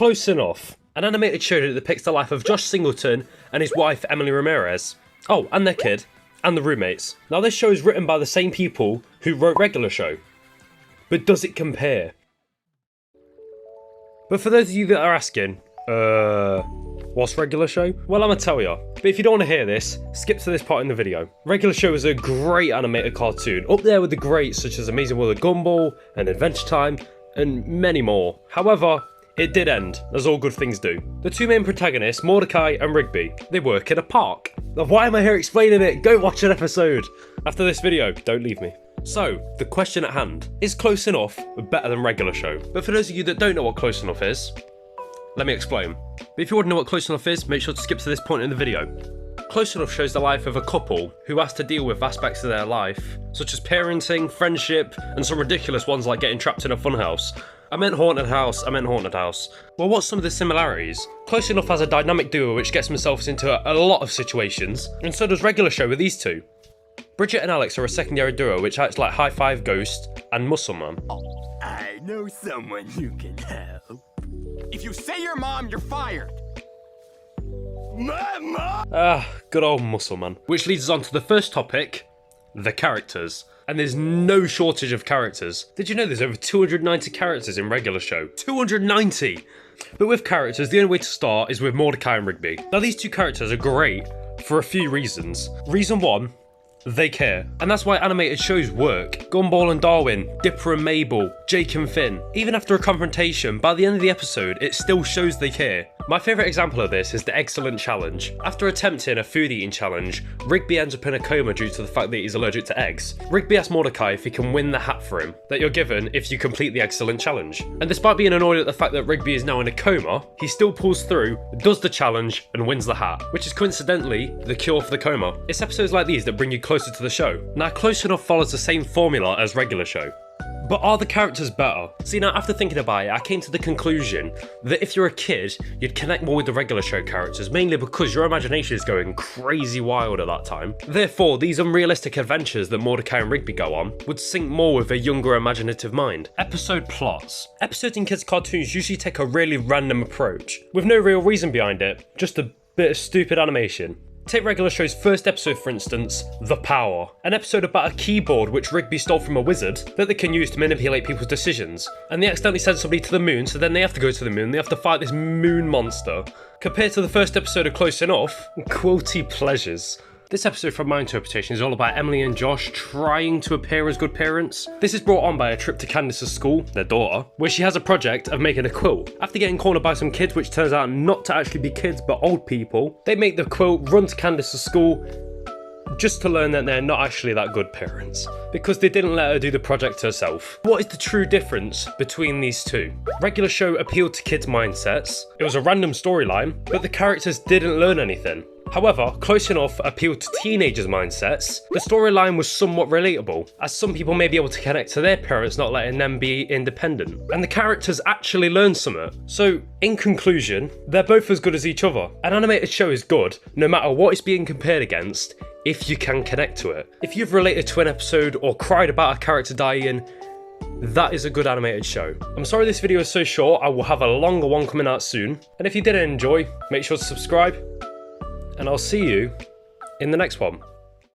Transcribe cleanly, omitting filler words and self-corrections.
Close Enough, an animated show that depicts the life of Josh Singleton and his wife Emily Ramirez. Oh, and their kid, and the roommates. Now this show is written by the same people who wrote Regular Show. But does it compare? But for those of you that are asking, what's Regular Show? Well, I'm gonna tell ya. But if you don't want to hear this, skip to this part in the video. Regular Show is a great animated cartoon, up there with the greats such as Amazing World of Gumball and Adventure Time, and many more. However, it did end, as all good things do. The two main protagonists, Mordecai and Rigby, they work in a park. Now, why am I here explaining it? Go watch an episode. After this video, don't leave me. So, the question at hand, is Close Enough better than Regular Show? But for those of you that don't know what Close Enough is, let me explain. But if you want to know what Close Enough is, make sure to skip to this point in the video. Close Enough shows the life of a couple who has to deal with aspects of their life, such as parenting, friendship, and some ridiculous ones like getting trapped in a funhouse. I meant haunted house. Well, what's some of the similarities? Close Enough has a dynamic duo which gets themselves into a lot of situations, and so does Regular Show with these two. Bridget and Alex are a secondary duo which acts like High Five Ghost and Muscle Man. I know someone who can help. If you say your mom, you're fired. Mama! Good old Muscle Man. Which leads us on to the first topic, the characters. And there's no shortage of characters. Did you know there's over 290 characters in Regular Show? 290! But with characters, the only way to start is with Mordecai and Rigby. Now these two characters are great for a few reasons. Reason one, they care. And that's why animated shows work. Gumball and Darwin, Dipper and Mabel, Jake and Finn. Even after a confrontation, by the end of the episode, it still shows they care. My favourite example of this is the Excellent Challenge. After attempting a food eating challenge, Rigby ends up in a coma due to the fact that he's allergic to eggs. Rigby asks Mordecai if he can win the hat for him that you're given if you complete the Excellent Challenge. And despite being annoyed at the fact that Rigby is now in a coma, he still pulls through, does the challenge, and wins the hat, which is coincidentally the cure for the coma. It's episodes like these that bring you closer to the show. Now, Close Enough follows the same formula as Regular Show. But are the characters better? See, now after thinking about it, I came to the conclusion that if you're a kid, you'd connect more with the Regular Show characters, mainly because your imagination is going crazy wild at that time. Therefore, these unrealistic adventures that Mordecai and Rigby go on would sync more with a younger imaginative mind. Episode plots. Episodes in kids' cartoons usually take a really random approach, with no real reason behind it, just a bit of stupid animation. Take Regular Show's first episode for instance, The Power. An episode about a keyboard which Rigby stole from a wizard that they can use to manipulate people's decisions. And they accidentally send somebody to the moon, so then they have to go to the moon, they have to fight this moon monster. Compared to the first episode of Close Enough, quality pleasures. This episode, from my interpretation, is all about Emily and Josh trying to appear as good parents. This is brought on by a trip to Candace's school, their daughter, where she has a project of making a quilt. After getting cornered by some kids, which turns out not to actually be kids but old people, they make the quilt, run to Candace's school, just to learn that they're not actually that good parents, because they didn't let her do the project herself. What is the true difference between these two? Regular Show appealed to kids' mindsets, it was a random storyline, but the characters didn't learn anything. However, Close Enough appealed to teenagers' mindsets. The storyline was somewhat relatable, as some people may be able to connect to their parents not letting them be independent. And the characters actually learn something. So, in conclusion, they're both as good as each other. An animated show is good, no matter what it's being compared against, if you can connect to it. If you've related to an episode or cried about a character dying, that is a good animated show. I'm sorry this video is so short, I will have a longer one coming out soon. And if you did enjoy, make sure to subscribe. And I'll see you in the next one.